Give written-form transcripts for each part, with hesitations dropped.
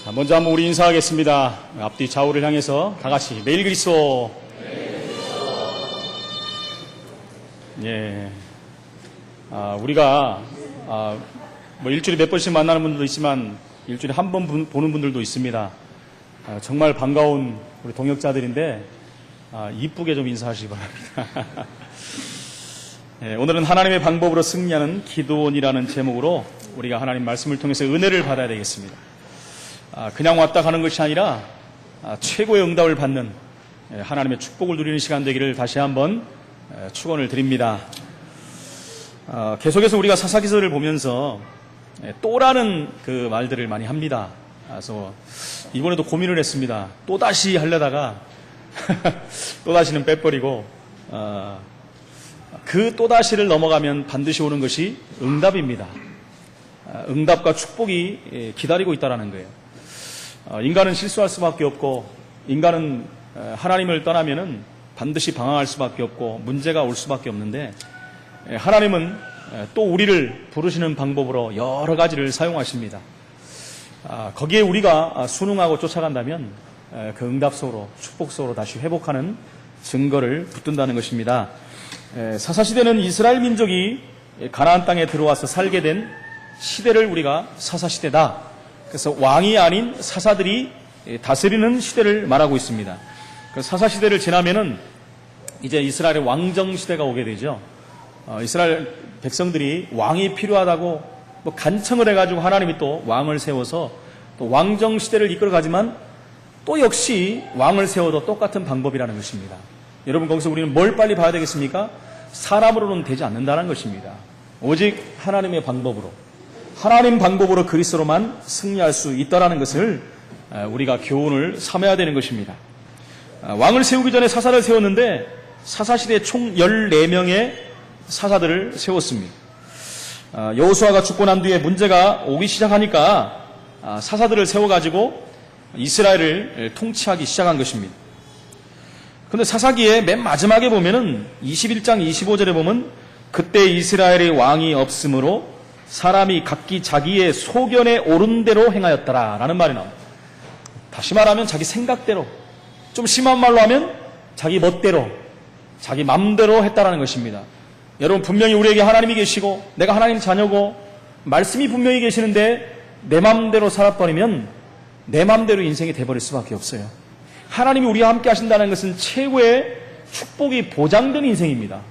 자, 먼저 한번 우리 인사하겠습니다. 앞뒤 좌우를 향해서 다 같이 매일 그리스도. 예. 우리가 뭐 일주일에 몇 번씩 만나는 분들도 있지만 일주일에 한 번 보는 분들도 있습니다. 정말 반가운 우리 동역자들인데 이쁘게 좀 인사하시기 바랍니다. 예, 오늘은 하나님의 방법으로 승리하는 기도원이라는 제목으로 우리가 하나님 말씀을 통해서 은혜를 받아야 되겠습니다. 그냥 왔다 가는 것이 아니라 최고의 응답을 받는 하나님의 축복을 누리는 시간 되기를 다시 한번 축원을 드립니다. 계속해서 우리가 사사기서를 보면서 또라는 그 말들을 많이 합니다. 그래서 이번에도 고민을 했습니다. 또다시 하려다가 또다시는 빼버리고 그 또다시를 넘어가면 반드시 오는 것이 응답입니다. 응답과 축복이 기다리고 있다는 거예요. 인간은 실수할 수밖에 없고 인간은 하나님을 떠나면은 반드시 방황할 수밖에 없고 문제가 올 수밖에 없는데 하나님은 또 우리를 부르시는 방법으로 여러 가지를 사용하십니다. 거기에 우리가 순응하고 쫓아간다면 그 응답 속으로 축복 속으로 다시 회복하는 증거를 붙든다는 것입니다. 사사시대는 이스라엘 민족이 가나안 땅에 들어와서 살게 된 시대를 우리가 사사시대다. 그래서 왕이 아닌 사사들이 다스리는 시대를 말하고 있습니다. 사사시대를 지나면은 이제 이스라엘의 왕정시대가 오게 되죠. 이스라엘 백성들이 왕이 필요하다고 뭐 간청을 해가지고 하나님이 또 왕을 세워서 또 왕정시대를 이끌어가지만 또 역시 왕을 세워도 똑같은 방법이라는 것입니다. 여러분 거기서 우리는 뭘 빨리 봐야 되겠습니까? 사람으로는 되지 않는다는 것입니다. 오직 하나님의 방법으로 하나님 방법으로 그리스도로만 승리할 수 있다는 것을 우리가 교훈을 삼아야 되는 것입니다. 왕을 세우기 전에 사사를 세웠는데 사사시대에 총 14명의 사사들을 세웠습니다. 여호수아가 죽고 난 뒤에 문제가 오기 시작하니까 사사들을 세워가지고 이스라엘을 통치하기 시작한 것입니다. 그런데 사사기의 맨 마지막에 보면은 21장 25절에 보면 그때 이스라엘의 왕이 없으므로 사람이 각기 자기의 소견에 옳은 대로 행하였더라 라는 말이 나옵니다. 다시 말하면 자기 생각대로, 좀 심한 말로 하면 자기 멋대로, 자기 맘대로 했다라는 것입니다. 여러분 분명히 우리에게 하나님이 계시고 내가 하나님 자녀고 말씀이 분명히 계시는데 내 맘대로 살아버리면 내 맘대로 인생이 돼버릴 수밖에 없어요. 하나님이 우리와 함께 하신다는 것은 최고의 축복이 보장된 인생입니다.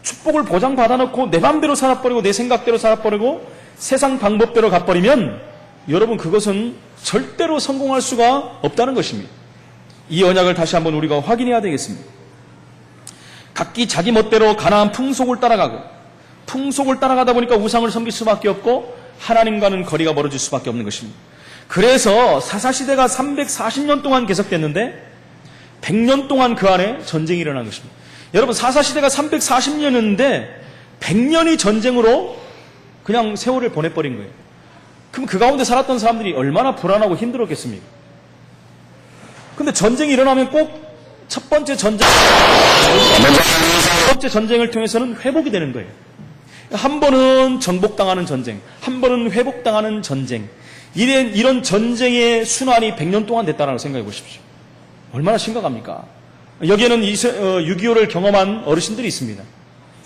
축복을 보장받아놓고 내 맘대로 살아버리고 내 생각대로 살아버리고 세상 방법대로 가버리면 여러분 그것은 절대로 성공할 수가 없다는 것입니다. 이 언약을 다시 한번 우리가 확인해야 되겠습니다. 각기 자기 멋대로 가나안 풍속을 따라가고 풍속을 따라가다 보니까 우상을 섬길 수밖에 없고 하나님과는 거리가 멀어질 수밖에 없는 것입니다. 그래서 사사시대가 340년 동안 계속됐는데 100년 동안 그 안에 전쟁이 일어난 것입니다. 여러분 사사시대가 340년이었는데 100년이 전쟁으로 그냥 세월을 보내버린 거예요. 그럼 그 가운데 살았던 사람들이 얼마나 불안하고 힘들었겠습니까? 근데 전쟁이 일어나면 꼭 첫 번째 전쟁을 통해서는 회복이 되는 거예요. 한 번은 정복당하는 전쟁, 한 번은 회복당하는 전쟁. 이런 전쟁의 순환이 100년 동안 됐다라고 생각해 보십시오. 얼마나 심각합니까? 여기에는 6.25를 경험한 어르신들이 있습니다.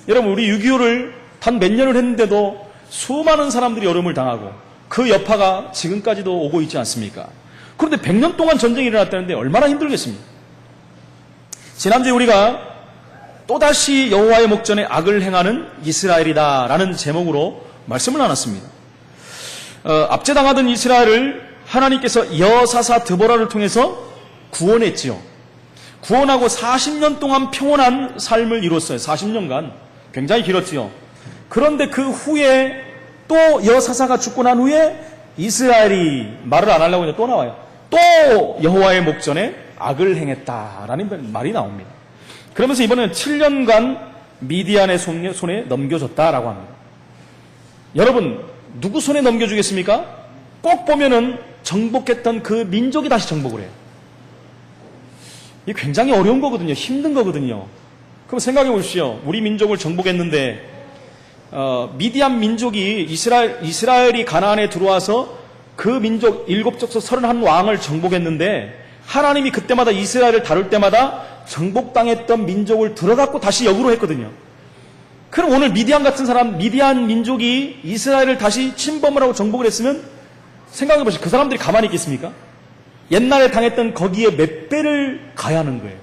여러분 우리 6.25를 단 몇 년을 했는데도 수많은 사람들이 어려움을 당하고 그 여파가 지금까지도 오고 있지 않습니까? 그런데 100년 동안 전쟁이 일어났다는데 얼마나 힘들겠습니까? 지난주에 우리가 또다시 여호와의 목전에 악을 행하는 이스라엘이다라는 제목으로 말씀을 나눴습니다. 압제당하던 이스라엘을 하나님께서 여사사 드보라를 통해서 구원했지요. 구원하고 40년 동안 평온한 삶을 이뤘어요. 40년간 굉장히 길었지요. 그런데 그 후에 또 여사사가 죽고 난 후에 이스라엘이 말을 안 하려고 또 나와요. 또 여호와의 목전에 악을 행했다라는 말이 나옵니다. 그러면서 이번에는 7년간 미디안의 손에 넘겨줬다라고 합니다. 여러분 누구 손에 넘겨주겠습니까? 꼭 보면은 정복했던 그 민족이 다시 정복을 해요. 이게 굉장히 어려운 거거든요. 힘든 거거든요. 그럼 생각해 보십시오. 우리 민족을 정복했는데 미디안 민족이 이스라엘이 가나안에 들어와서 그 민족 7족속 31왕을 정복했는데 하나님이 그때마다 이스라엘을 다룰 때마다 정복당했던 민족을 들어갖고 다시 역으로 했거든요. 그럼 오늘 미디안 같은 사람, 미디안 민족이 이스라엘을 다시 침범을 하고 정복을 했으면 생각해보시죠. 그 사람들이 가만히 있겠습니까? 옛날에 당했던 거기에 몇 배를 가야 하는 거예요.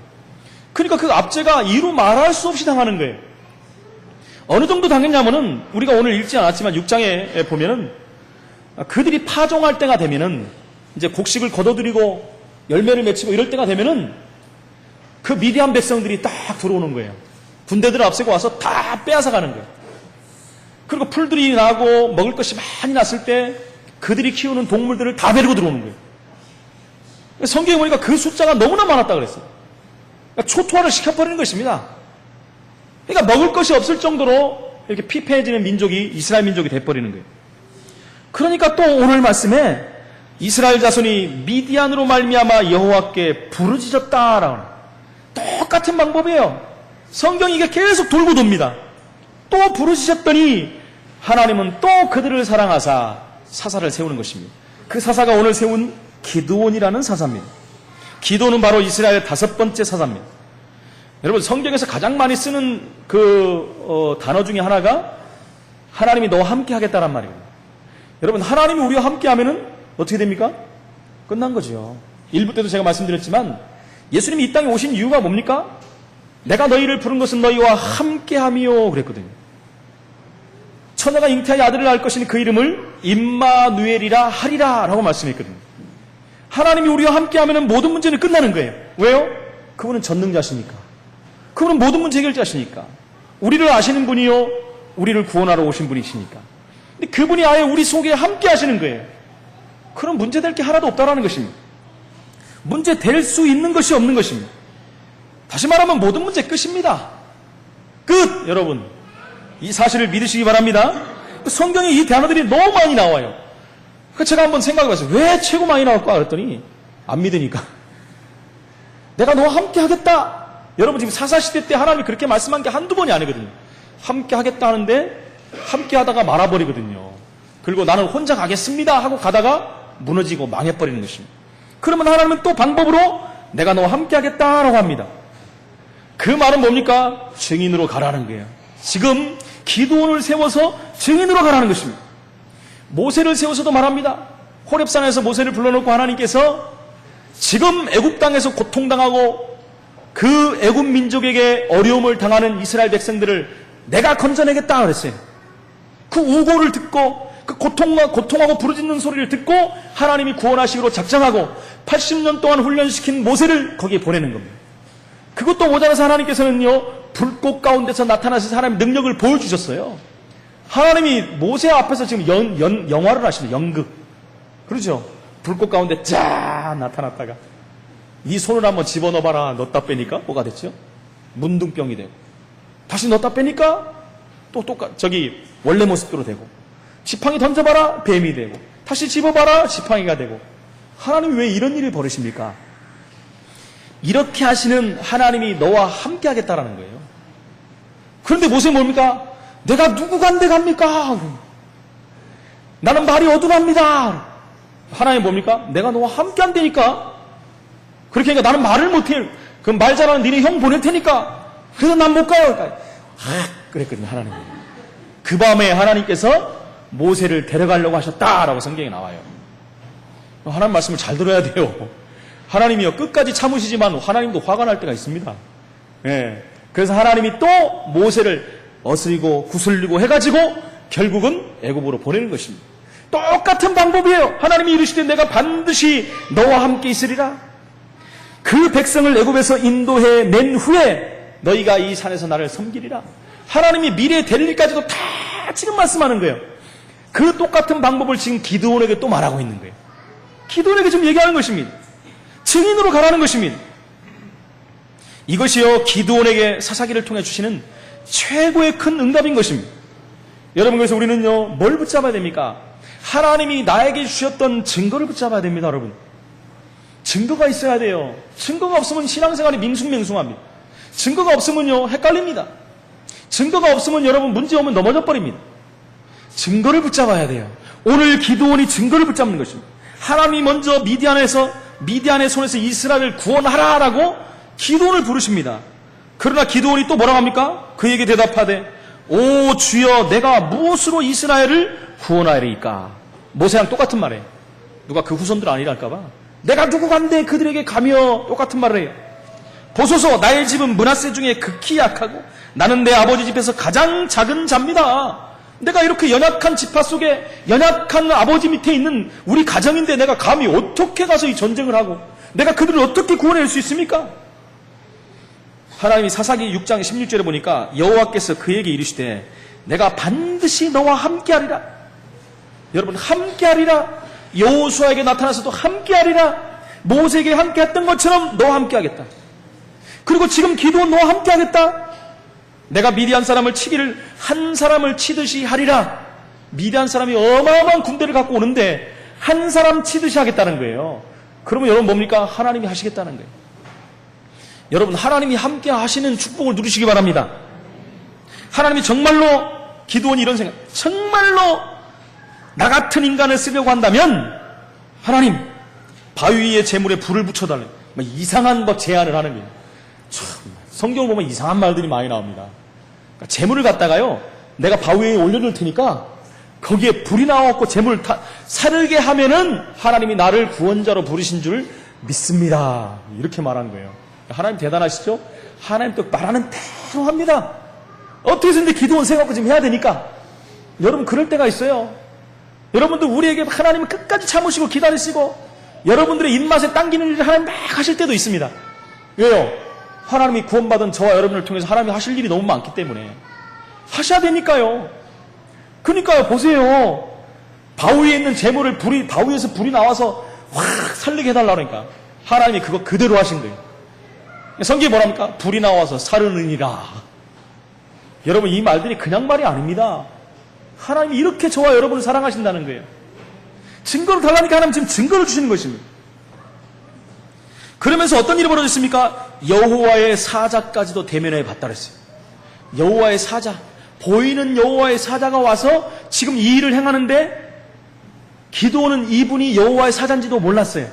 그러니까 그 압제가 이루 말할 수 없이 당하는 거예요. 어느 정도 당했냐면은 우리가 오늘 읽지 않았지만 6장에 보면은 그들이 파종할 때가 되면은 이제 곡식을 거둬들이고 열매를 맺히고 이럴 때가 되면은 그 미디안 백성들이 딱 들어오는 거예요. 군대들을 앞세고 와서 다 빼앗아 가는 거예요. 그리고 풀들이 나고 먹을 것이 많이 났을 때 그들이 키우는 동물들을 다 데리고 들어오는 거예요. 성경에 보니까 그 숫자가 너무나 많았다 그랬어요. 그러니까 초토화를 시켜버리는 것입니다. 그러니까 먹을 것이 없을 정도로 이렇게 피폐해지는 민족이 이스라엘 민족이 돼버리는 거예요. 그러니까 또 오늘 말씀에 이스라엘 자손이 미디안으로 말미암아 여호와께 부르짖었다라고 똑같은 방법이에요. 성경이 이게 계속 돌고 돕니다. 또 부르짖었더니 하나님은 또 그들을 사랑하사 사사를 세우는 것입니다. 그 사사가 오늘 세운 기드온이라는 사사입니다. 기드온은 바로 이스라엘의 5번째 사사입니다. 여러분 성경에서 가장 많이 쓰는 그 단어 중에 하나가 하나님이 너와 함께 하겠다란 말이거든요. 여러분 하나님이 우리와 함께 하면은 어떻게 됩니까? 끝난 거죠. 1부 때도 제가 말씀드렸지만 예수님이 이 땅에 오신 이유가 뭡니까? 내가 너희를 부른 것은 너희와 함께함이요 그랬거든요. 처녀가 잉태하여 아들을 낳을 것이니 그 이름을 임마누엘이라 하리라 라고 말씀했거든요. 하나님이 우리와 함께하면 모든 문제는 끝나는 거예요. 왜요? 그분은 전능자시니까. 그분은 모든 문제 해결자시니까. 우리를 아시는 분이요 우리를 구원하러 오신 분이시니까. 근데 그분이 아예 우리 속에 함께 하시는 거예요. 그럼 문제될 게 하나도 없다라는 것입니다. 문제 될 수 있는 것이 없는 것입니다. 다시 말하면 모든 문제 끝입니다. 끝! 여러분 이 사실을 믿으시기 바랍니다. 성경에 이 단어들이 너무 많이 나와요. 제가 한번 생각해봤어요. 왜 최고 많이 나올까? 그랬더니 안 믿으니까. 내가 너와 함께 하겠다. 여러분 지금 사사시대 때 하나님이 그렇게 말씀한 게 한두 번이 아니거든요. 함께 하겠다 하는데 함께 하다가 말아버리거든요. 그리고 나는 혼자 가겠습니다 하고 가다가 무너지고 망해버리는 것입니다. 그러면 하나님은 또 방법으로 내가 너와 함께 하겠다라고 합니다. 그 말은 뭡니까? 증인으로 가라는 거예요. 지금 기드온을 세워서 증인으로 가라는 것입니다. 모세를 세워서도 말합니다. 호렙산에서 모세를 불러놓고 하나님께서 지금 애굽 땅에서 고통당하고 그 애굽 민족에게 어려움을 당하는 이스라엘 백성들을 내가 건져내겠다 그랬어요. 그 우고를 듣고 그 고통하고 부르짖는 소리를 듣고 하나님이 구원하시기로 작정하고 80년 동안 훈련시킨 모세를 거기에 보내는 겁니다. 그것도 모자라서 하나님께서는요 불꽃 가운데서 나타나셔서 하나님 능력을 보여주셨어요. 하나님이 모세 앞에서 지금 영화를 하시는 연극 그렇죠? 불꽃 가운데 쫙 나타났다가 네 손을 한번 집어넣어봐라. 넣었다 빼니까 뭐가 됐죠? 문둥병이 되고 다시 넣었다 빼니까 또 저기 원래 모습대로 되고 지팡이 던져봐라 뱀이 되고 다시 집어봐라 지팡이가 되고 하나님이 왜 이런 일을 벌이십니까? 이렇게 하시는 하나님이 너와 함께 하겠다라는 거예요. 그런데 모세 뭡니까? 내가 누구 간데 갑니까? 나는 말이 어눌합니다. 하나님 뭡니까? 내가 너와 함께 한다니까. 그렇게 하니까 나는 말을 못해. 그럼 말 잘하는 니네 형 보낼 테니까. 그래서 난 못 가요. 그러니까 그랬거든요. 하나님. 그 밤에 하나님께서 모세를 데려가려고 하셨다라고 성경에 나와요. 하나님 말씀을 잘 들어야 돼요. 하나님이요 끝까지 참으시지만 하나님도 화가 날 때가 있습니다. 예. 그래서 하나님이 또 모세를 어스리고 구슬리고 해가지고 결국은 애굽으로 보내는 것입니다. 똑같은 방법이에요. 하나님이 이르시되 내가 반드시 너와 함께 있으리라. 그 백성을 애굽에서 인도해 낸 후에 너희가 이 산에서 나를 섬기리라. 하나님이 미래에 될 일까지도 다 지금 말씀하는 거예요. 그 똑같은 방법을 지금 기드온에게 또 말하고 있는 거예요. 기드온에게 지금 얘기하는 것입니다. 증인으로 가라는 것입니다. 이것이요 기드온에게 사사기를 통해 주시는 최고의 큰 응답인 것입니다. 여러분 그래서 우리는요 뭘 붙잡아야 됩니까? 하나님이 나에게 주셨던 증거를 붙잡아야 됩니다. 여러분 증거가 있어야 돼요. 증거가 없으면 신앙생활이 밍숭맹숭합니다. 증거가 없으면요 헷갈립니다. 증거가 없으면 여러분 문제 오면 넘어져 버립니다. 증거를 붙잡아야 돼요. 오늘 기드온이 증거를 붙잡는 것입니다. 하나님이 먼저 미디안의 손에서 이스라엘을 구원하라라고 기드온을 부르십니다. 그러나 기드온이 또 뭐라고 합니까? 그에게 대답하되 오 주여 내가 무엇으로 이스라엘을 구원하리이까? 모세랑 똑같은 말이에요. 누가 그 후손들 아니랄까봐 내가 누구 간데 그들에게 가며 똑같은 말을 해요. 보소서 나의 집은 므낫세 중에 극히 약하고 나는 내 아버지 집에서 가장 작은 자입니다. 내가 이렇게 연약한 지파 속에 연약한 아버지 밑에 있는 우리 가정인데 내가 감히 어떻게 가서 이 전쟁을 하고 내가 그들을 어떻게 구원할 수 있습니까? 하나님이 사사기 6장 16절에 보니까 여호와께서 그에게 이르시되 내가 반드시 너와 함께하리라. 여러분 함께하리라. 여호수아에게 나타나서도 함께하리라. 모세에게 함께했던 것처럼 너와 함께하겠다. 그리고 지금 기도는 너와 함께하겠다. 내가 미디안 사람을 치기를 한 사람을 치듯이 하리라. 미디안 사람이 어마어마한 군대를 갖고 오는데 한 사람 치듯이 하겠다는 거예요. 그러면 여러분 뭡니까? 하나님이 하시겠다는 거예요. 여러분 하나님이 함께 하시는 축복을 누리시기 바랍니다. 하나님이 정말로 기드온이 이런 생각, 정말로 나 같은 인간을 쓰려고 한다면 하나님 바위 위에 재물에 불을 붙여달래. 이상한 제안을 하는 거예요. 참, 성경을 보면 이상한 말들이 많이 나옵니다. 그러니까 재물을 갖다가요 내가 바위 위에 올려놓을 테니까 거기에 불이 나와갖고 재물을 사르게 하면은 하나님이 나를 구원자로 부르신 줄 믿습니다. 이렇게 말한 거예요. 하나님 대단하시죠? 하나님 또 말하는 대로 합니다. 어떻게 해서든지 기도원 생각하고 지금 해야 되니까. 여러분 그럴 때가 있어요. 여러분들 우리에게 하나님은 끝까지 참으시고 기다리시고 여러분들의 입맛에 당기는 일을 하나님 막 하실 때도 있습니다. 왜요? 하나님이 구원받은 저와 여러분을 통해서 하나님이 하실 일이 너무 많기 때문에 하셔야 되니까요. 그러니까요. 보세요. 바위에 있는 재물을 바위에서 불이 나와서 확 살리게 해달라고 그러니까 하나님이 그거 그대로 하신 거예요. 성경이 뭐랍니까? 불이 나와서 사르느니라. 여러분 이 말들이 그냥 말이 아닙니다. 하나님이 이렇게 저와 여러분을 사랑하신다는 거예요. 증거를 달라니까 하나님 지금 증거를 주시는 것입니다. 그러면서 어떤 일이 벌어졌습니까? 여호와의 사자까지도 대면해 봤다 그랬어요. 여호와의 사자, 보이는 여호와의 사자가 와서 지금 이 일을 행하는데 기도는 이분이 여호와의 사자인지도 몰랐어요.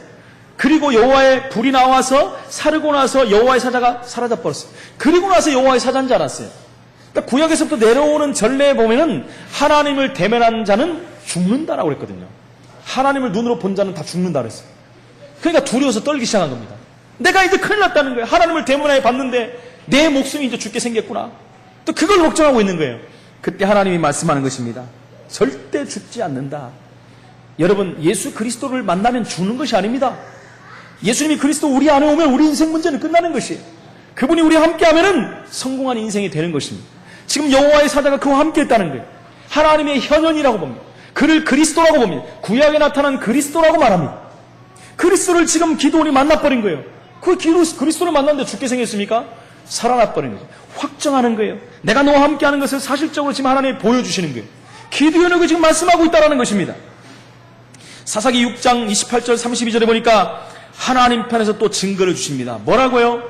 그리고 여호와의 불이 나와서 사르고 나서 여호와의 사자가 사라져버렸어요. 그리고 나서 여호와의 사자인 줄 알았어요. 그러니까 구약에서부터 내려오는 전례에 보면은 하나님을 대면한 자는 죽는다라고 그랬거든요. 하나님을 눈으로 본 자는 다 죽는다 그랬어요. 그러니까 두려워서 떨기 시작한 겁니다. 내가 이제 큰일 났다는 거예요. 하나님을 대면해 봤는데 내 목숨이 이제 죽게 생겼구나. 또 그걸 걱정하고 있는 거예요. 그때 하나님이 말씀하는 것입니다. 절대 죽지 않는다. 여러분 예수 그리스도를 만나면 죽는 것이 아닙니다. 예수님이 그리스도 우리 안에 오면 우리 인생 문제는 끝나는 것이에요. 그분이 우리와 함께하면은 성공한 인생이 되는 것입니다. 지금 여호와의 사자가 그와 함께했다는 거예요. 하나님의 현현이라고 봅니다. 그를 그리스도라고 봅니다. 구약에 나타난 그리스도라고 말합니다. 그리스도를 지금 기드온이 만나버린 거예요. 그 그리스도를 만났는데 죽게 생겼습니까? 살아나버린 거죠. 확정하는 거예요. 내가 너와 함께하는 것을 사실적으로 지금 하나님이 보여주시는 거예요. 기드온에게 지금 말씀하고 있다는 것입니다. 사사기 6장 28절 32절에 보니까 하나님 편에서 또 증거를 주십니다. 뭐라고요?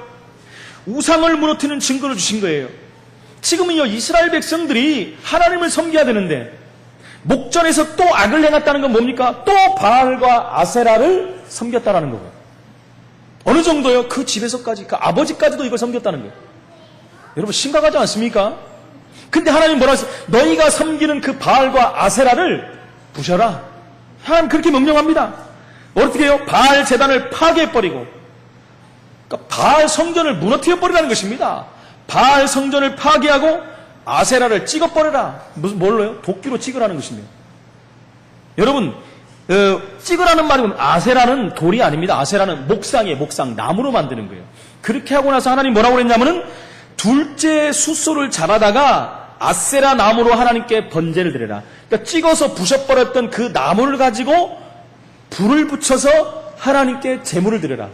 우상을 무너뜨리는 증거를 주신 거예요. 지금은요 이스라엘 백성들이 하나님을 섬겨야 되는데 목전에서 또 악을 행했다는 건 뭡니까? 또 바알과 아세라를 섬겼다라는 거고요. 어느 정도요? 그 집에서까지, 그 아버지까지도 이걸 섬겼다는 거예요. 여러분 심각하지 않습니까? 근데 하나님 뭐라 했어요? 너희가 섬기는 그 바알과 아세라를 부셔라. 하나님 그렇게 명령합니다. 어떻게 해요? 바알 제단을 파괴해버리고, 그러니까 바알 성전을 무너뜨려버리라는 것입니다. 바알 성전을 파괴하고 아세라를 찍어버려라. 뭘로요? 도끼로 찍으라는 것입니다. 여러분, 찍으라는 말은 아세라는 돌이 아닙니다. 아세라는 목상이에요. 목상. 나무로 만드는 거예요. 그렇게 하고 나서 하나님 뭐라고 그랬냐면은 둘째 숫소를 자라다가 아세라 나무로 하나님께 번제를 드려라. 그러니까 찍어서 부셔버렸던 그 나무를 가지고 불을 붙여서 하나님께 제물을 드려라.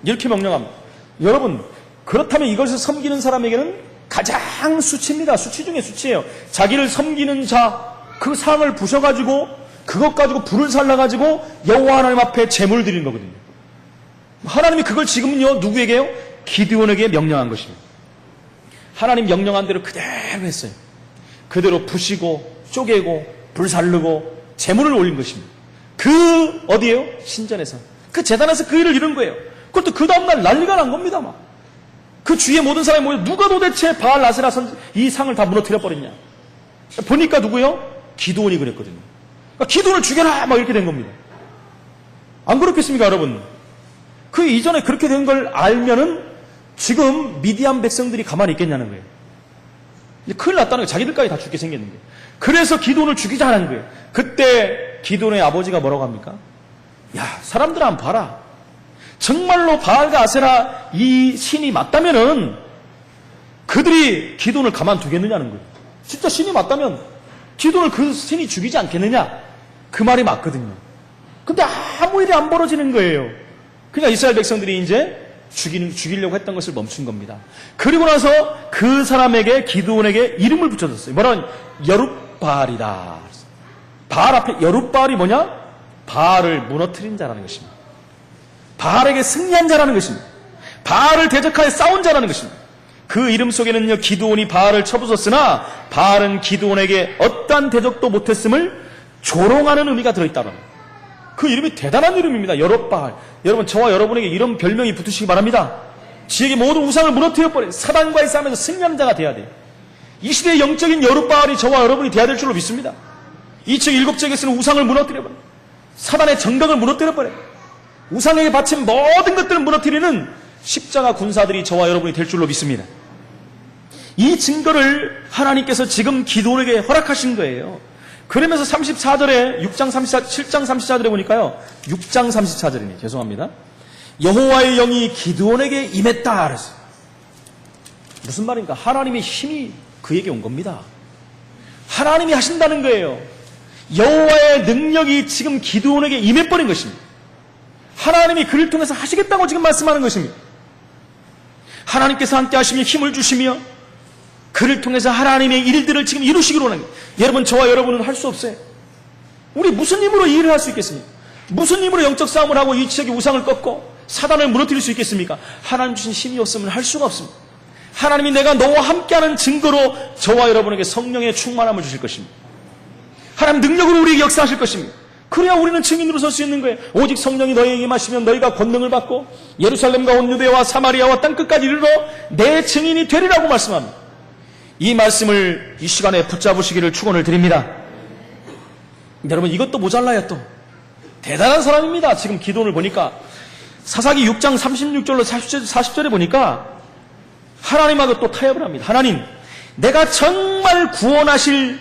이렇게 명령합니다. 여러분, 그렇다면 이것을 섬기는 사람에게는 가장 수치입니다. 수치 중에 수치예요. 자기를 섬기는 자, 그 상을 부셔가지고 그것 가지고 불을 살라가지고 여호와 하나님 앞에 제물을 드리는 거거든요. 하나님이 그걸 지금은요 누구에게요? 기드온에게 명령한 것입니다. 하나님 명령한 대로 그대로 했어요. 그대로 부시고 쪼개고 불사르고 재물을 올린 것입니다. 그 어디에요? 신전에서. 그 제단에서 그 일을 이룬 거예요. 그것도 그 다음날 난리가 난 겁니다. 막. 그 주위에 모든 사람이 모여 누가 도대체 바알 아세라 이 상을 다 무너뜨려 버렸냐. 보니까 누구요? 기드온이 그랬거든요. 그러니까 기드온을 죽여라 막 이렇게 된 겁니다. 안 그렇겠습니까, 여러분? 그 이전에 그렇게 된 걸 알면은 지금 미디안 백성들이 가만히 있겠냐는 거예요. 이제 큰일 났다는 거예요. 자기들까지 다 죽게 생겼는 거예요. 그래서 기드온을 죽이자 하는 거예요. 그때 기드온의 아버지가 뭐라고 합니까? 야, 사람들 한번 봐라. 정말로 바알과 아세라 이 신이 맞다면은 그들이 기드온을 가만두겠느냐는 거예요. 진짜 신이 맞다면 기드온을 그 신이 죽이지 않겠느냐? 그 말이 맞거든요. 근데 아무 일이 안 벌어지는 거예요. 그러니까 이스라엘 백성들이 이제 죽이려고 했던 것을 멈춘 겁니다. 그리고 나서 그 사람에게 기드온에게 이름을 붙여줬어요. 뭐라는 여룻바알이다. 바알 앞에 여룻바알이 뭐냐? 바알을 무너뜨린 자라는 것입니다. 바알에게 승리한 자라는 것입니다. 바알을 대적하여 싸운 자라는 것입니다. 그 이름 속에는요, 기드온이 바알을 쳐부쉈으나 바알은 기드온에게 어떠한 대적도 못했음을 조롱하는 의미가 들어있다는 거예요. 그 이름이 대단한 이름입니다. 여룻바알. 여러분, 저와 여러분에게 이런 별명이 붙으시기 바랍니다. 지에게 모든 우상을 무너뜨려버린 사단과의 싸움에서 승리하는 자가 돼야 돼요. 이 시대의 영적인 여룻바알이 저와 여러분이 돼야 될 줄로 믿습니다. 2층 7층에서는 우상을 무너뜨려버려. 사단의 정각을 무너뜨려버려. 우상에게 바친 모든 것들을 무너뜨리는 십자가 군사들이 저와 여러분이 될 줄로 믿습니다. 이 증거를 하나님께서 지금 기드온에게 허락하신 거예요. 그러면서 34절에 7장 34절에 보니까요. 6장 34절이네. 죄송합니다. 여호와의 영이 기드온에게 임했다 그랬어요. 무슨 말입니까? 하나님의 힘이 그에게 온 겁니다. 하나님이 하신다는 거예요. 여호와의 능력이 지금 기드온에게 임해버린 것입니다. 하나님이 그를 통해서 하시겠다고 지금 말씀하는 것입니다. 하나님께서 함께 하시며 힘을 주시며 그를 통해서 하나님의 일들을 지금 이루시기로 하는 거예요. 여러분, 저와 여러분은 할 수 없어요. 우리 무슨 힘으로 이 일을 할 수 있겠습니까? 무슨 힘으로 영적 싸움을 하고 이 지역의 우상을 꺾고 사단을 무너뜨릴 수 있겠습니까? 하나님 주신 힘이 없으면 할 수가 없습니다. 하나님이 내가 너와 함께하는 증거로 저와 여러분에게 성령의 충만함을 주실 것입니다. 하나님 능력으로 우리에게 역사하실 것입니다. 그래야 우리는 증인으로 설 수 있는 거예요. 오직 성령이 너희에게 임하시면 너희가 권능을 받고 예루살렘과 온 유대와 사마리아와 땅끝까지 이르러 내 증인이 되리라고 말씀합니다. 이 말씀을 이 시간에 붙잡으시기를 축원을 드립니다. 여러분, 이것도 모자라요. 또 대단한 사람입니다. 지금 기도를 보니까 사사기 6장 36절로 40절에 보니까 하나님하고 또 타협을 합니다. 하나님, 내가 정말 구원하실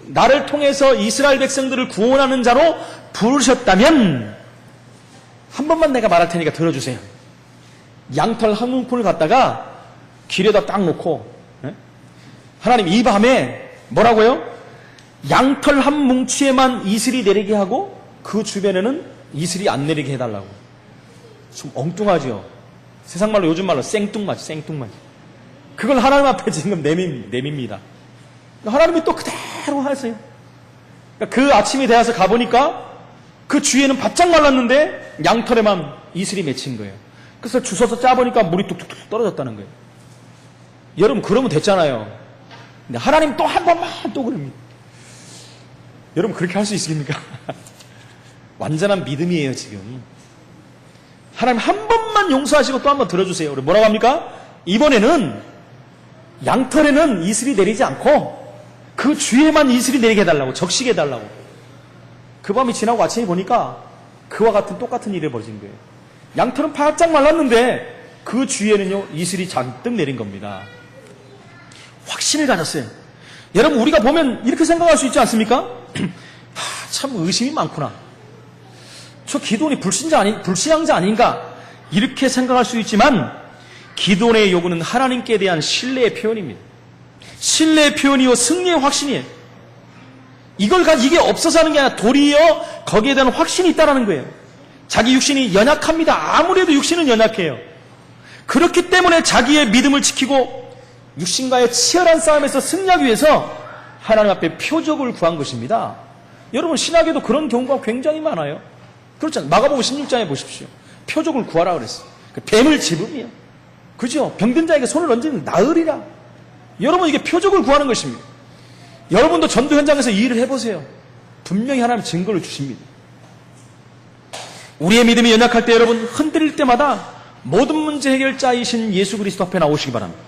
나를 통해서 이스라엘 백성들을 구원하는 자로 부르셨다면 한 번만 내가 말할 테니까 들어주세요. 양털 한 뭉푼을 갖다가 길에다 딱 놓고, 하나님, 이 밤에 뭐라고요? 양털 한 뭉치에만 이슬이 내리게 하고 그 주변에는 이슬이 안 내리게 해달라고. 좀 엉뚱하죠? 세상 말로, 요즘 말로 생뚱맞이, 생뚱맞이. 그걸 하나님 앞에 지금 내밉니다. 하나님이 또 그대로 하세요. 그 아침이 되어서 가보니까 그 주위에는 바짝 말랐는데 양털에만 이슬이 맺힌 거예요. 그래서 주워서 짜보니까 물이 뚝뚝뚝 떨어졌다는 거예요. 여러분, 그러면 됐잖아요. 근데 하나님 또 한 번만 또 그럽니다. 여러분, 그렇게 할 수 있습니까? 완전한 믿음이에요, 지금. 하나님 한 번만 용서하시고 또 한 번 들어주세요. 우리 뭐라고 합니까? 이번에는 양털에는 이슬이 내리지 않고 그 주위에만 이슬이 내리게 해달라고, 적시게 해달라고. 그 밤이 지나고 아침에 보니까 그와 같은 똑같은 일이 벌어진 거예요. 양털은 바짝 말랐는데 그 주위에는요, 이슬이 잔뜩 내린 겁니다. 확신을 가졌어요. 여러분, 우리가 보면 이렇게 생각할 수 있지 않습니까? 참 의심이 많구나. 저 기드온이 불신앙자 아닌가? 이렇게 생각할 수 있지만 기드온의 요구는 하나님께 대한 신뢰의 표현입니다. 신뢰의 표현이요, 승리의 확신이에요. 이게 없어서 하는 게 아니라 도리어 거기에 대한 확신이 있다는 거예요. 자기 육신이 연약합니다. 아무래도 육신은 연약해요. 그렇기 때문에 자기의 믿음을 지키고 육신과의 치열한 싸움에서 승리하기 위해서 하나님 앞에 표적을 구한 것입니다. 여러분, 신학에도 그런 경우가 굉장히 많아요. 그렇잖아요. 마가복음 16장에 보십시오. 표적을 구하라 그랬어요. 뱀을 집으며, 그죠? 병든 자에게 손을 얹으면 나으리라. 여러분, 이게 표적을 구하는 것입니다. 여러분도 전도 현장에서 이 일을 해보세요. 분명히 하나님 증거를 주십니다. 우리의 믿음이 연약할 때 여러분 흔들릴 때마다 모든 문제 해결자이신 예수 그리스도 앞에 나오시기 바랍니다.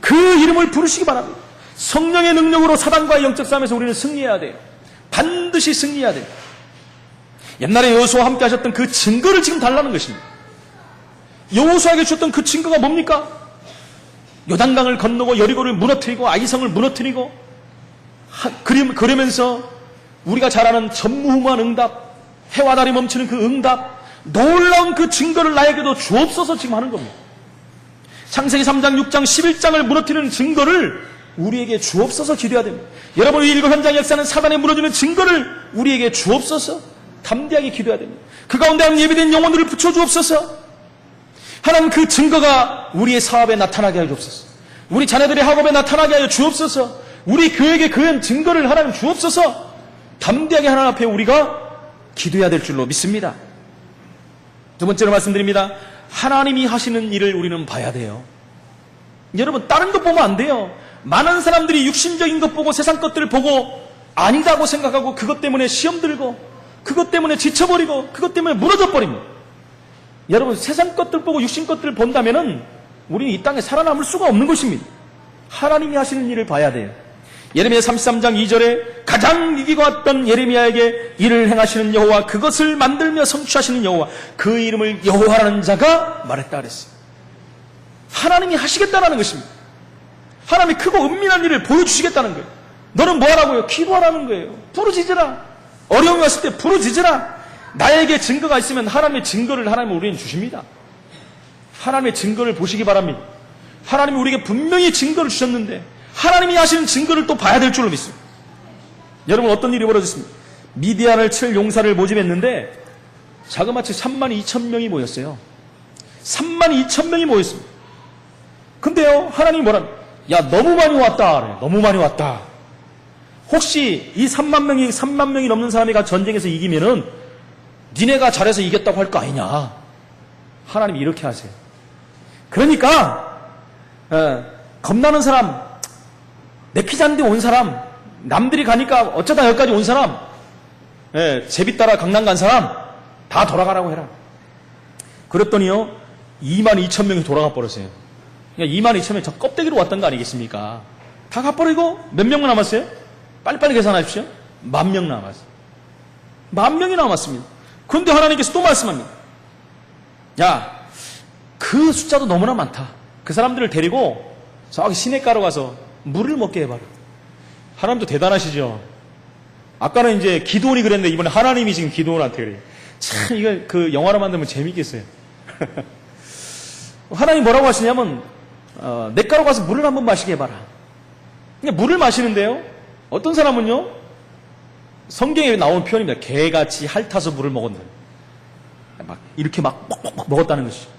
그 이름을 부르시기 바랍니다. 성령의 능력으로 사단과의 영적 싸움에서 우리는 승리해야 돼요. 반드시 승리해야 돼요. 옛날에 여호수아와 함께 하셨던 그 증거를 지금 달라는 것입니다. 여호수아에게 주셨던 그 증거가 뭡니까? 요단강을 건너고 여리고를 무너뜨리고 아이성을 무너뜨리고 그러면서 우리가 잘 아는 전무후무한 응답, 해와 달이 멈추는 그 응답, 놀라운 그 증거를 나에게도 주옵소서 지금 하는 겁니다. 창세기 3장, 6장, 11장을 무너뜨리는 증거를 우리에게 주옵소서 기도해야 됩니다. 여러분, 이 일곱 현장 역사는 사단에 무너지는 증거를 우리에게 주옵소서 담대하게 기도해야 됩니다. 그 가운데 한 예비된 영혼들을 붙여주옵소서. 하나님 그 증거가 우리의 사업에 나타나게 하여 주옵소서. 우리 자녀들의 학업에 나타나게 하여 주옵소서. 우리 교회에게 그 증거를 하나님 주옵소서. 담대하게 하나님 앞에 우리가 기도해야 될 줄로 믿습니다. 두 번째로 말씀드립니다. 하나님이 하시는 일을 우리는 봐야 돼요. 여러분, 다른 것 보면 안 돼요. 많은 사람들이 육신적인 것 보고 세상 것들을 보고 아니다고 생각하고 그것 때문에 시험 들고 그것 때문에 지쳐버리고 그것 때문에 무너져 버립니다. 여러분, 세상 것들 보고 육신 것들을 본다면은 우리는 이 땅에 살아남을 수가 없는 것입니다. 하나님이 하시는 일을 봐야 돼요. 예레미야 33장 2절에 가장 위기가 왔던 예레미야에게 일을 행하시는 여호와, 그것을 만들며 성취하시는 여호와, 그 이름을 여호와라는 자가 말했다 그랬어요. 하나님이 하시겠다라는 것입니다. 하나님이 크고 은밀한 일을 보여주시겠다는 거예요. 너는 뭐 하라고요? 기도하라는 거예요. 부르짖으라. 어려움이 왔을 때 부르짖으라. 나에게 증거가 있으면 하나님의 증거를 하나님은 우리는 주십니다. 하나님의 증거를 보시기 바랍니다. 하나님이 우리에게 분명히 증거를 주셨는데 하나님이 하시는 증거를 또 봐야 될 줄로 믿습니다. 여러분, 어떤 일이 벌어졌습니까? 미디안을 칠 용사를 모집했는데 자그마치 32,000명이 모였어요. 32,000명이 모였습니다. 근데요, 하나님이 뭐라? 야, 너무 많이 왔다. 그래. 너무 많이 왔다. 혹시 이 3만 명이 넘는 사람이 전쟁에서 이기면은 니네가 잘해서 이겼다고 할 거 아니냐? 하나님이 이렇게 하세요. 그러니까 겁나는 사람, 내 피 잔데 온 사람, 남들이 가니까 어쩌다 여기까지 온 사람, 제비 따라 강남 간 사람 다 돌아가라고 해라. 그랬더니요, 22,000명이 돌아가 버렸어요. 그러니까 22,000명이 저 껍데기로 왔던 거 아니겠습니까? 다 가버리고 몇 명 남았어요? 빨리빨리 계산하십시오. 10,000명 남았어요. 10,000명이 남았습니다. 그런데 하나님께서 또 말씀합니다. 야, 그 숫자도 너무나 많다. 그 사람들을 데리고 저기 시냇가로 가서 물을 먹게 해봐라. 하나님도 대단하시죠. 아까는 이제 기도원이 그랬는데 이번에 하나님이 지금 기도원한테 그래요. 참, 이거 그 영화로 만들면 재밌겠어요. 하나님 뭐라고 하시냐면 냇가로 가서 물을 한번 마시게 해봐라. 그러니까 물을 마시는데요, 어떤 사람은요, 성경에 나오는 표현입니다. 개같이 핥아서 물을 먹었다. 막 이렇게 막 뻑뻑뻑 먹었다는 것이죠.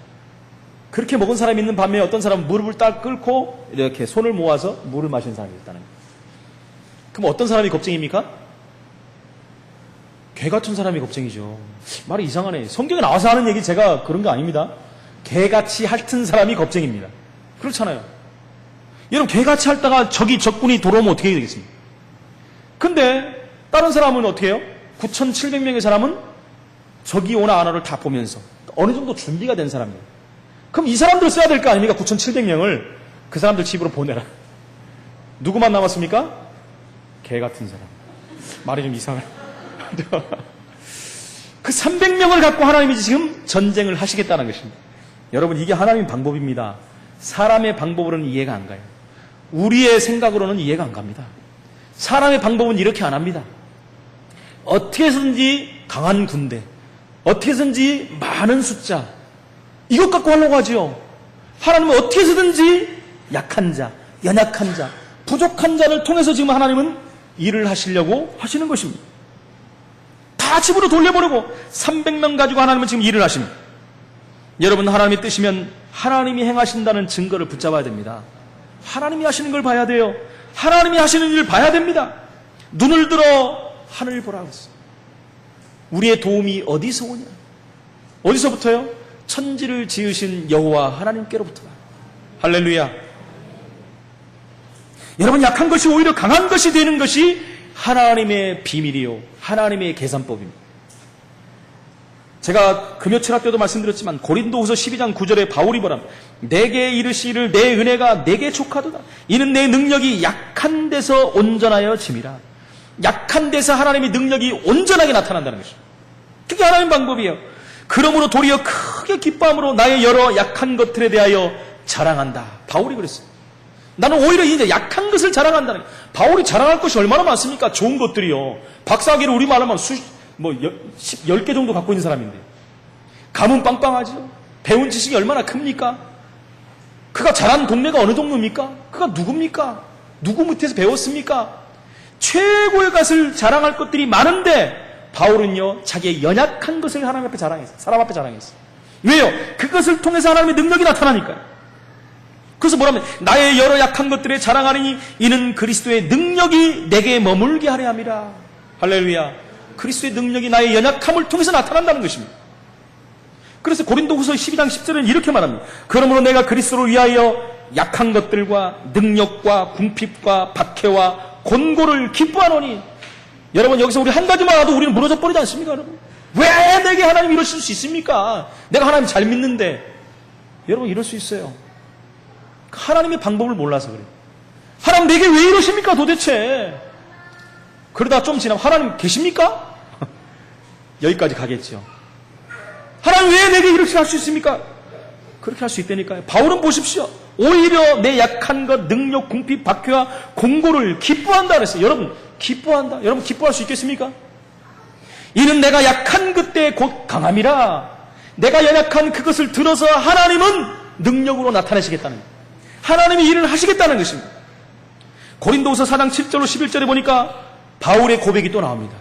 그렇게 먹은 사람이 있는 반면에 어떤 사람은 무릎을 딱 꿇고 이렇게 손을 모아서 물을 마시는 사람이 있다는 거예요. 그럼 어떤 사람이 겁쟁입니까? 개 같은 사람이 겁쟁이죠. 말이 이상하네. 성경에 나와서 하는 얘기 제가 그런 거 아닙니다. 개같이 핥은 사람이 겁쟁입니다. 그렇잖아요. 여러분, 개같이 핥다가 적군이 돌아오면 어떻게 되겠습니까? 근데 다른 사람은 어떻게 해요? 9,700명의 사람은 적이 오나 안 오나를 다 보면서 어느 정도 준비가 된 사람이에요. 그럼 이 사람들 써야 될 거 아닙니까? 9,700명을 그 사람들 집으로 보내라. 누구만 남았습니까? 개 같은 사람. 말이 좀 이상해. 그 300명을 갖고 하나님이 지금 전쟁을 하시겠다는 것입니다. 여러분, 이게 하나님의 방법입니다. 사람의 방법으로는 이해가 안 가요. 우리의 생각으로는 이해가 안 갑니다. 사람의 방법은 이렇게 안 합니다. 어떻게 해서든지 강한 군대, 어떻게 해서든지 많은 숫자, 이것 갖고 하려고 하지요. 하나님은 어떻게 해서든지 약한 자, 연약한 자, 부족한 자를 통해서 지금 하나님은 일을 하시려고 하시는 것입니다. 다 집으로 돌려보내고 300명 가지고 하나님은 지금 일을 하십니다. 여러분, 하나님의 뜻이면 하나님이 행하신다는 증거를 붙잡아야 됩니다. 하나님이 하시는 걸 봐야 돼요. 하나님이 하시는 일을 봐야 됩니다. 눈을 들어 하늘 보라고 했어요. 우리의 도움이 어디서 오냐? 어디서부터요? 천지를 지으신 여호와 하나님께로부터. 할렐루야. 여러분, 약한 것이 오히려 강한 것이 되는 것이 하나님의 비밀이요, 하나님의 계산법입니다. 제가 금요철학 때도 말씀드렸지만 고린도후서 12장 9절에 바울이 뭐랍니까? 내게 이르시기를 내 은혜가 내게 족하도다. 이는 내 능력이 약한 데서 온전하여 짐이라. 약한 데서 하나님의 능력이 온전하게 나타난다는 것입니다. 그게 하나님의 방법이에요. 그러므로 도리어 크게 기뻐함으로 나의 여러 약한 것들에 대하여 자랑한다. 바울이 그랬어요. 나는 오히려 이제 약한 것을 자랑한다는 거예요. 바울이 자랑할 것이 얼마나 많습니까? 좋은 것들이요. 박사학위를 우리말로 하면 10개 정도 갖고 있는 사람인데. 가문 빵빵하죠. 배운 지식이 얼마나 큽니까? 그가 자란 동네가 어느 정도입니까? 그가 누굽니까? 누구 밑에서 배웠습니까? 최고의 것을 자랑할 것들이 많은데 바울은요, 자기의 연약한 것을 하나님 앞에 자랑했어요. 사람 앞에 자랑했어요. 왜요? 그것을 통해서 하나님의 능력이 나타나니까요. 그래서 뭐라면 나의 여러 약한 것들에 자랑하리니 이는 그리스도의 능력이 내게 머물게 하려 함이라. 할렐루야. 그리스도의 능력이 나의 연약함을 통해서 나타난다는 것입니다. 그래서 고린도후서 12장 10절은 이렇게 말합니다. 그러므로 내가 그리스도를 위하여 약한 것들과 능력과 궁핍과 박해와 곤고를 기뻐하노니. 여러분, 여기서 우리 한 가지만 와도 우리는 무너져 버리지 않습니까, 여러분? 왜 내게 하나님 이러실 수 있습니까? 내가 하나님 잘 믿는데. 여러분, 이럴 수 있어요. 하나님의 방법을 몰라서 그래요. 하나님 내게 왜 이러십니까 도대체? 그러다 좀 지나면 하나님 계십니까? 여기까지 가겠죠. 하나님 왜 내게 이렇게 할 수 있습니까? 그렇게 할 수 있다니까요. 바울은 보십시오. 오히려 내 약한 것, 능력, 궁핍, 박해와 공고를 기뻐한다 그랬어요. 여러분, 기뻐한다. 여러분, 기뻐할 수 있겠습니까? 이는 내가 약한 그때 곧 강함이라. 내가 연약한 그것을 들어서 하나님은 능력으로 나타내시겠다는 거예요. 하나님이 일을 하시겠다는 것입니다. 고린도후서 4장 7절로 11절에 보니까 바울의 고백이 또 나옵니다.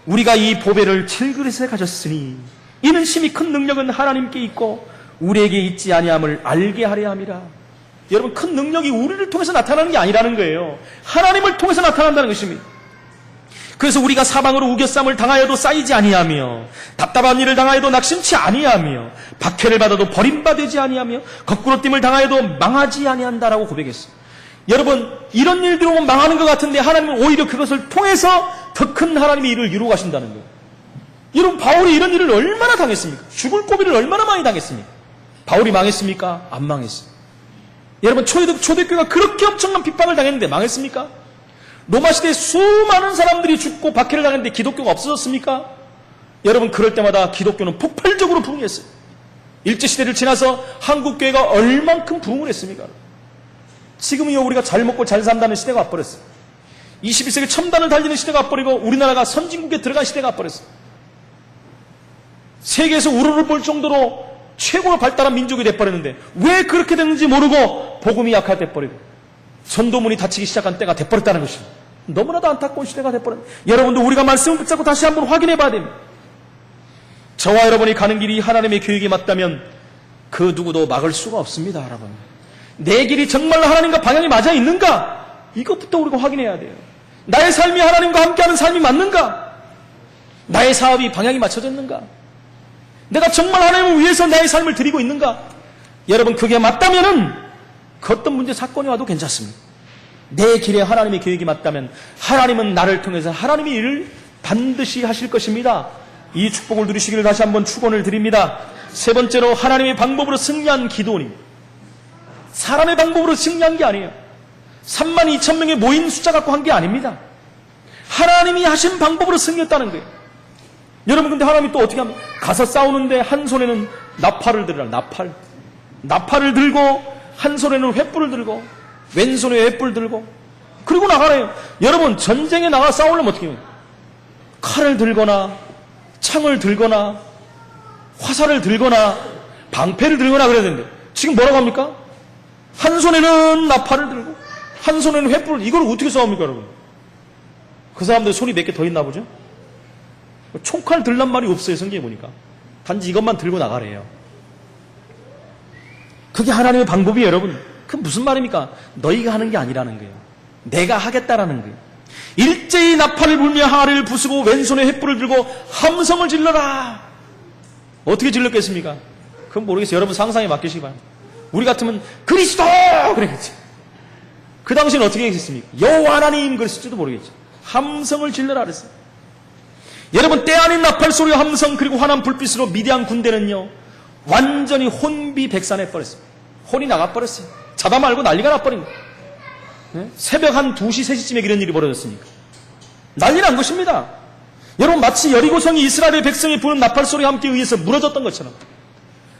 우리가 이 보배를 질그릇에 가졌으니 이는 심히 큰 능력은 하나님께 있고 우리에게 있지 아니함을 알게 하려 함이라. 여러분, 큰 능력이 우리를 통해서 나타나는 게 아니라는 거예요. 하나님을 통해서 나타난다는 것입니다. 그래서 우리가 사방으로 우겨쌈을 당하여도 쌓이지 아니하며 답답한 일을 당하여도 낙심치 아니하며 박해를 받아도 버림받지 아니하며 거꾸로 됨을 당하여도 망하지 아니한다라고 고백했어요. 여러분, 이런 일들로 보면 망하는 것 같은데 하나님은 오히려 그것을 통해서 더 큰 하나님의 일을 이루어 가신다는 거예요. 여러분, 바울이 이런 일을 얼마나 당했습니까? 죽을 고비를 얼마나 많이 당했습니까? 바울이 망했습니까? 안 망했어요. 여러분, 초대교회가 그렇게 엄청난 핍박을 당했는데 망했습니까? 로마 시대에 수많은 사람들이 죽고 박해를 당했는데 기독교가 없어졌습니까? 여러분, 그럴 때마다 기독교는 폭발적으로 부흥했어요. 일제시대를 지나서 한국교회가 얼만큼 부흥을 했습니까? 지금은요, 우리가 잘 먹고 잘 산다는 시대가 와버렸어요. 21세기 첨단을 달리는 시대가 와버리고 우리나라가 선진국에 들어간 시대가 와버렸어요. 세계에서 우러를 볼 정도로 최고로 발달한 민족이 돼버렸는데 왜 그렇게 됐는지 모르고 복음이 약화돼버리고 전도문이 닫히기 시작한 때가 돼버렸다는 것입니다. 너무나도 안타까운 시대가 돼버렸는데 여러분도 우리가 말씀을 붙잡고 다시 한번 확인해 봐야 됩니다. 저와 여러분이 가는 길이 하나님의 계획에 맞다면 그 누구도 막을 수가 없습니다. 여러분, 내 길이 정말로 하나님과 방향이 맞아 있는가? 이것부터 우리가 확인해야 돼요. 나의 삶이 하나님과 함께하는 삶이 맞는가? 나의 사업이 방향이 맞춰졌는가? 내가 정말 하나님을 위해서 나의 삶을 드리고 있는가? 여러분, 그게 맞다면은 그 어떤 문제 사건이 와도 괜찮습니다. 내 길에 하나님의 계획이 맞다면 하나님은 나를 통해서 하나님의 일을 반드시 하실 것입니다. 이 축복을 누리시기를 다시 한번 축원을 드립니다. 세 번째로 하나님의 방법으로 승리한 기도원입니다. 사람의 방법으로 승리한 게 아니에요. 32,000명의 모인 숫자 갖고 한 게 아닙니다. 하나님이 하신 방법으로 승리했다는 거예요. 여러분, 근데 하나님이 또 어떻게 합니까? 가서 싸우는데 한 손에는 나팔을 들으라. 나팔을 들고 한 손에는 횃불을 들고 왼손에 횃불 들고 그리고 나가래요. 여러분, 전쟁에 나가 싸우려면 어떻게 해요? 칼을 들거나 창을 들거나 화살을 들거나 방패를 들거나 그래야 되는데 지금 뭐라고 합니까? 한 손에는 나팔을 들고 한 손에는 횃불을, 이걸 어떻게 싸웁니까, 여러분? 그 사람들 손이 몇 개 더 있나 보죠? 총칼 들란 말이 없어요, 성경에 보니까. 단지 이것만 들고 나가래요. 그게 하나님의 방법이에요, 여러분. 그게 무슨 말입니까? 너희가 하는 게 아니라는 거예요. 내가 하겠다라는 거예요. 일제히 나팔을 불며 하를 부수고 왼손에 횃불을 들고 함성을 질러라. 어떻게 질렀겠습니까? 그건 모르겠어요. 여러분 상상에 맡기시기 바랍니다. 우리 같으면 그리스도! 그랬겠지. 그 당시에는 어떻게 했습니까? 여호와 하나님 그랬을지도 모르겠죠. 함성을 질러라 그랬어요. 여러분, 때 아닌 나팔 소리와 함성 그리고 환한 불빛으로 미디안 군대는요 완전히 혼비백산해 버렸어요. 혼이 나가버렸어요. 자다 말고 난리가 나버린 거예요. 네? 새벽 한 2시, 3시쯤에 이런 일이 벌어졌으니까 난리 난 것입니다. 여러분, 마치 여리고성이 이스라엘의 백성이 부는 나팔 소리와 함께 의해서 무너졌던 것처럼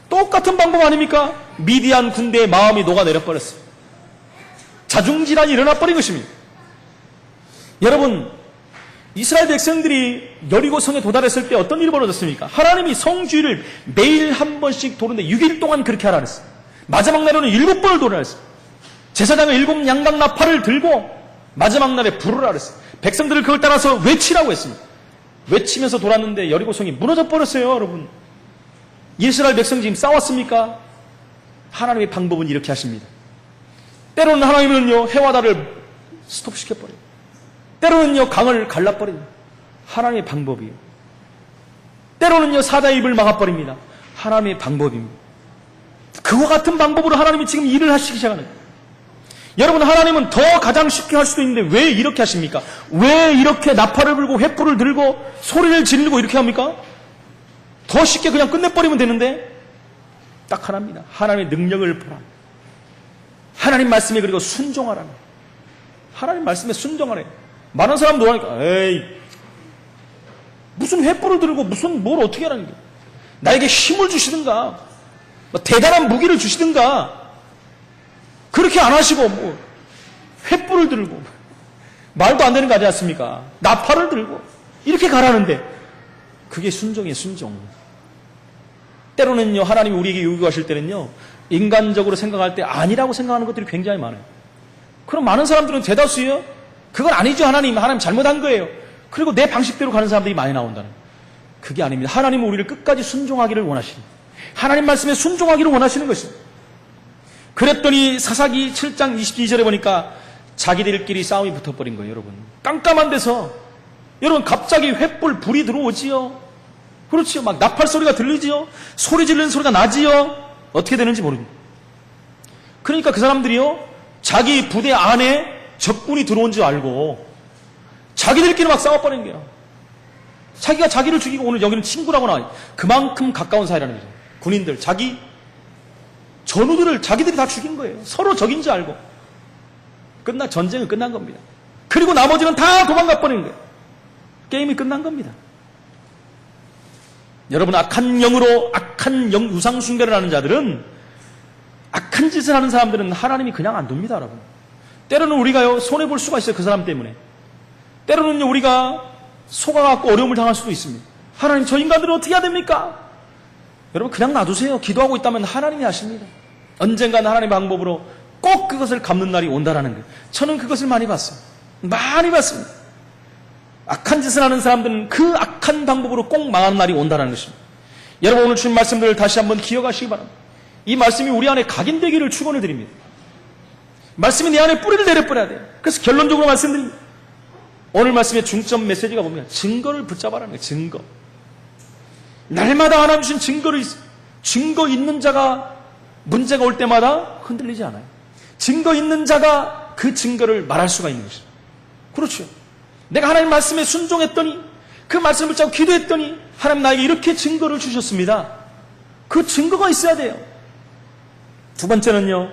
똑같은 방법 아닙니까? 미디안 군대의 마음이 녹아내려버렸어요. 자중질환이 일어나버린 것입니다. 여러분, 이스라엘 백성들이 여리고성에 도달했을 때 어떤 일이 벌어졌습니까? 하나님이 성주의를 매일 한 번씩 도는데 6일 동안 그렇게 하라 그랬어요. 마지막 날에는 7번을 도르라 그랬어요. 제사장은 7 양각 나팔을 들고 마지막 날에 부르라 그랬어요. 백성들을 그걸 따라서 외치라고 했습니다. 외치면서 돌았는데 여리고성이 무너져 버렸어요. 여러분, 이스라엘 백성 지금 싸웠습니까? 하나님의 방법은 이렇게 하십니다. 때로는 하나님은요 해와 달을 스톱시켜버려요. 때로는요 강을 갈라버립니다. 하나님의 방법이에요. 때로는요 사자의 입을 막아버립니다. 하나님의 방법입니다. 그와 같은 방법으로 하나님이 지금 일을 하시기 시작하는 거예요. 여러분, 하나님은 더 가장 쉽게 할 수도 있는데 왜 이렇게 하십니까? 왜 이렇게 나팔을 불고 횃불을 들고 소리를 지르고 이렇게 합니까? 더 쉽게 그냥 끝내버리면 되는데 딱 하나입니다. 하나님의 능력을 보라. 하나님 말씀에 그리고 순종하라. 하나님 말씀에 순종하라. 많은 사람도 하니까 에이 무슨 횃불을 들고 무슨 뭘 어떻게 하라는 거야. 나에게 힘을 주시든가 뭐 대단한 무기를 주시든가 그렇게 안 하시고 뭐 횃불을 들고 말도 안 되는 거 아니지 않습니까? 나팔을 들고 이렇게 가라는데 그게 순종이에요. 순종. 때로는요 하나님이 우리에게 요구하실 때는요 인간적으로 생각할 때 아니라고 생각하는 것들이 굉장히 많아요. 그럼 많은 사람들은 대다수예요. 그건 아니죠. 하나님 잘못한 거예요. 그리고 내 방식대로 가는 사람들이 많이 나온다는 거예요. 그게 아닙니다. 하나님은 우리를 끝까지 순종하기를 원하십니다. 하나님 말씀에 순종하기를 원하시는 것입니다. 그랬더니 사사기 7장 22절에 보니까 자기들끼리 싸움이 붙어버린 거예요. 여러분, 깜깜한 데서 여러분 갑자기 횃불 불이 들어오지요. 그렇지요. 막 나팔 소리가 들리지요. 소리 지르는 소리가 나지요. 어떻게 되는지 모릅니다. 그러니까 그 사람들이요 자기 부대 안에 적군이 들어온 줄 알고 자기들끼리 막 싸워버린 거예요. 자기가 자기를 죽이고 오늘 여기는 친구라고 나와요. 그만큼 가까운 사이라는 거죠. 군인들 자기 전우들을 자기들이 다 죽인 거예요. 서로 적인 줄 알고 전쟁은 끝난 겁니다. 그리고 나머지는 다 도망가 버린 거예요. 게임이 끝난 겁니다. 여러분, 악한 영으로 악한 영 우상 숭배를 하는 자들은 악한 짓을 하는 사람들은 하나님이 그냥 안 둡니다. 여러분, 때로는 우리가요 손해볼 수가 있어요. 그 사람 때문에. 때로는요 우리가 속아갖고 어려움을 당할 수도 있습니다. 하나님, 저 인간들은 어떻게 해야 됩니까? 여러분, 그냥 놔두세요. 기도하고 있다면 하나님이 하십니다. 언젠가는 하나님의 방법으로 꼭 그것을 갚는 날이 온다라는 거예요. 저는 그것을 많이 봤어요. 많이 봤습니다. 악한 짓을 하는 사람들은 그 악한 방법으로 꼭 망하는 날이 온다는 것입니다. 여러분, 오늘 주신 말씀들을 다시 한번 기억하시기 바랍니다. 이 말씀이 우리 안에 각인되기를 축원을 드립니다. 말씀이 내 안에 뿌리를 내려버려야 돼요. 그래서 결론적으로 말씀드립니다. 오늘 말씀의 중점 메시지가 뭡니까? 증거를 붙잡아라는 거예요. 증거. 날마다 하나님 주신 증거 있는 자가 문제가 올 때마다 흔들리지 않아요. 증거 있는 자가 그 증거를 말할 수가 있는 것이죠. 그렇죠. 내가 하나님 말씀에 순종했더니 그 말씀을 붙잡고 기도했더니 하나님 나에게 이렇게 증거를 주셨습니다. 그 증거가 있어야 돼요. 두 번째는요,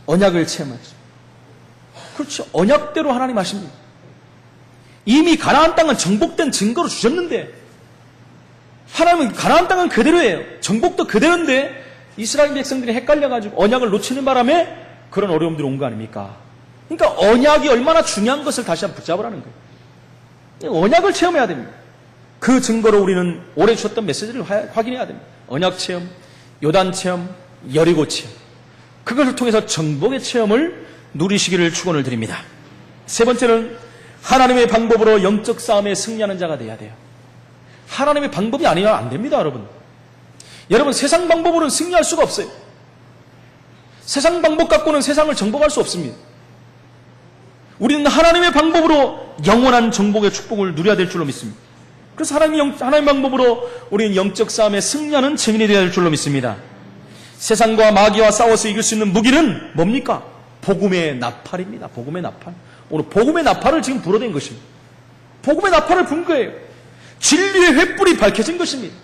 언약을 체험하죠. 그렇죠. 언약대로 하나님 하십니다. 이미 가나안 땅은 정복된 증거로 주셨는데 하나님은 가나안 땅은 그대로예요. 정복도 그대로인데 이스라엘 백성들이 헷갈려가지고 언약을 놓치는 바람에 그런 어려움들이 온 거 아닙니까? 그러니까 언약이 얼마나 중요한 것을 다시 한번 붙잡으라는 거예요. 언약을 체험해야 됩니다. 그 증거로 우리는 올해 주셨던 메시지를 확인해야 됩니다. 언약 체험, 요단 체험, 여리고 체험. 그것을 통해서 정복의 체험을 누리시기를 축원을 드립니다. 세 번째는 하나님의 방법으로 영적 싸움에 승리하는 자가 돼야 돼요. 하나님의 방법이 아니면 안 됩니다, 여러분. 여러분, 세상 방법으로는 승리할 수가 없어요. 세상 방법 갖고는 세상을 정복할 수 없습니다. 우리는 하나님의 방법으로 영원한 정복의 축복을 누려야 될 줄로 믿습니다. 그래서 하나님의 방법으로 우리는 영적 싸움에 승리하는 증인이 되어야 될 줄로 믿습니다. 세상과 마귀와 싸워서 이길 수 있는 무기는 뭡니까? 복음의 나팔입니다. 복음의 나팔. 오늘 복음의 나팔을 지금 불어댄 것입니다. 복음의 나팔을 분 거예요. 진리의 횃불이 밝혀진 것입니다.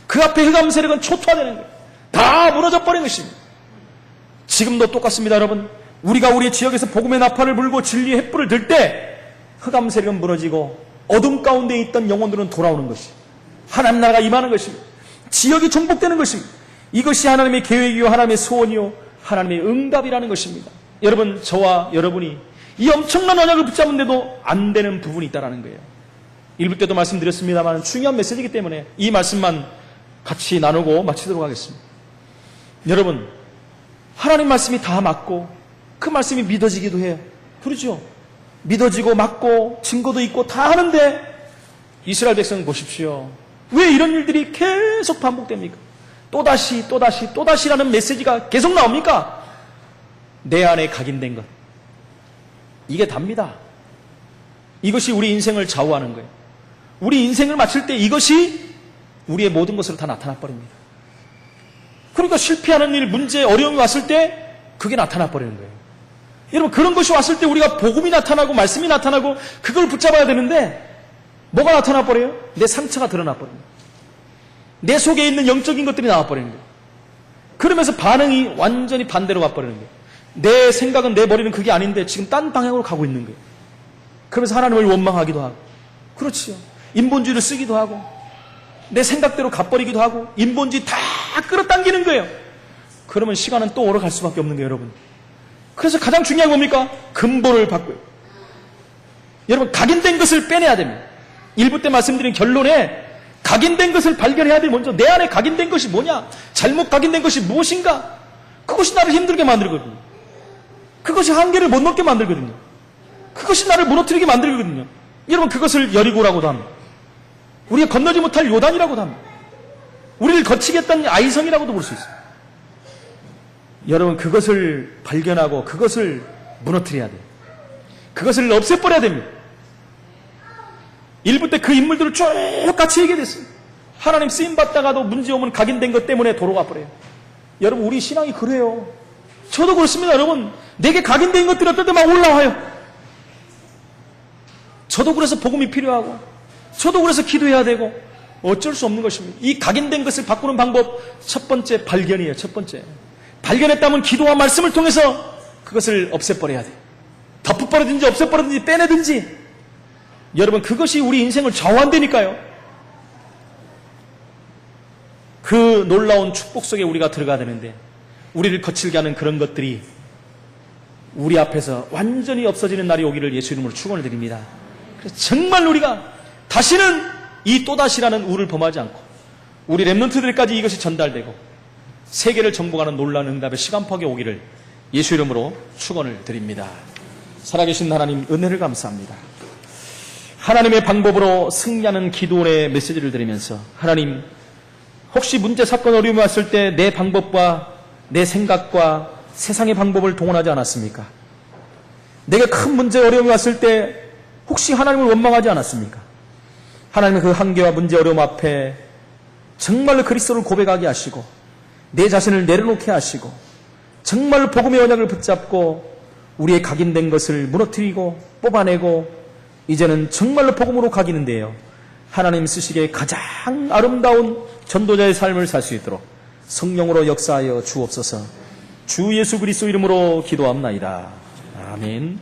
그 앞에 흑암 세력은 초토화되는 거예요. 다 무너져 버린 것입니다. 지금도 똑같습니다, 여러분. 우리가 우리 지역에서 복음의 나팔을 불고 진리의 횃불을 들 때 흑암 세력은 무너지고 어둠 가운데 있던 영혼들은 돌아오는 것입니다. 하나님 나라가 임하는 것입니다. 지역이 정복되는 것입니다. 이것이 하나님의 계획이요, 하나님의 소원이요, 하나님의 응답이라는 것입니다. 여러분, 저와 여러분이 이 엄청난 언약을 붙잡는데도 안 되는 부분이 있다는 거예요. 1부 때도 말씀드렸습니다만 중요한 메시지이기 때문에 이 말씀만 같이 나누고 마치도록 하겠습니다. 여러분, 하나님 말씀이 다 맞고 그 말씀이 믿어지기도 해요. 그렇죠? 믿어지고 맞고 증거도 있고 다 하는데 이스라엘 백성 보십시오. 왜 이런 일들이 계속 반복됩니까? 또다시라는 메시지가 계속 나옵니까? 내 안에 각인된 것. 이게 답니다. 이것이 우리 인생을 좌우하는 거예요. 우리 인생을 마칠 때 이것이 우리의 모든 것으로 다 나타나 버립니다. 그러니까 실패하는 일, 문제, 어려움이 왔을 때 그게 나타나 버리는 거예요. 여러분, 그런 것이 왔을 때 우리가 복음이 나타나고 말씀이 나타나고 그걸 붙잡아야 되는데 뭐가 나타나 버려요? 내 상처가 드러나 버립니다. 내 속에 있는 영적인 것들이 나와 버리는 거예요. 그러면서 반응이 완전히 반대로 와버리는 거예요. 내 생각은, 내 머리는 그게 아닌데 지금 딴 방향으로 가고 있는 거예요. 그러면서 하나님을 원망하기도 하고, 그렇지요. 인본주의를 쓰기도 하고, 내 생각대로 가버리기도 하고, 인본주의 다 끌어당기는 거예요. 그러면 시간은 또 오래 갈 수밖에 없는 거예요, 여러분. 그래서 가장 중요한 건 뭡니까? 근본을 바꿔요. 여러분, 각인된 것을 빼내야 됩니다. 1부 때 말씀드린 결론에 각인된 것을 발견해야 돼. 먼저 내 안에 각인된 것이 뭐냐? 잘못 각인된 것이 무엇인가? 그것이 나를 힘들게 만들거든요. 그것이 한계를 못 넘게 만들거든요. 그것이 나를 무너뜨리게 만들거든요. 여러분, 그것을 여리고라고도 합니다. 우리가 건너지 못할 요단이라고도 합니다. 우리를 거치게 했던 아이성이라고도 볼 수 있어요. 여러분, 그것을 발견하고 그것을 무너뜨려야 돼요. 그것을 없애버려야 됩니다. 1부 때 그 인물들을 쭉 같이 얘기했어요. 하나님 쓰임받다가도 문제 오면 각인된 것 때문에 도로가 버려요. 여러분, 우리 신앙이 그래요. 저도 그렇습니다. 여러분, 내게 각인된 것들이 어떨 때 막 올라와요. 저도 그래서 복음이 필요하고 저도 그래서 기도해야 되고 어쩔 수 없는 것입니다. 이 각인된 것을 바꾸는 방법, 첫 번째 발견이에요. 첫 번째, 발견했다면 기도와 말씀을 통해서 그것을 없애버려야 돼요. 덮어버리든지 없애버리든지 빼내든지. 여러분, 그것이 우리 인생을 좌우한다니까요. 그 놀라운 축복 속에 우리가 들어가야 되는데 우리를 거칠게 하는 그런 것들이 우리 앞에서 완전히 없어지는 날이 오기를 예수 이름으로 축원을 드립니다. 그래서 정말 우리가 다시는 이 또다시라는 우를 범하지 않고 우리 렘넌트들까지 이것이 전달되고 세계를 정복하는 놀라운 응답의 시간폭이 오기를 예수 이름으로 축원을 드립니다. 살아계신 하나님, 은혜를 감사합니다. 하나님의 방법으로 승리하는 기도원의 메시지를 드리면서 하나님, 혹시 문제, 사건, 어려움이 왔을 때 내 방법과 내 생각과 세상의 방법을 동원하지 않았습니까? 내게 큰 문제, 어려움이 왔을 때 혹시 하나님을 원망하지 않았습니까? 하나님의 그 한계와 문제, 어려움 앞에 정말로 그리스도를 고백하게 하시고 내 자신을 내려놓게 하시고 정말로 복음의 언약을 붙잡고 우리의 각인된 것을 무너뜨리고 뽑아내고 이제는 정말로 복음으로 각이는데요. 하나님 쓰시기에 가장 아름다운 전도자의 삶을 살 수 있도록 성령으로 역사하여 주옵소서. 주 예수 그리스도 이름으로 기도합나이다. 아멘.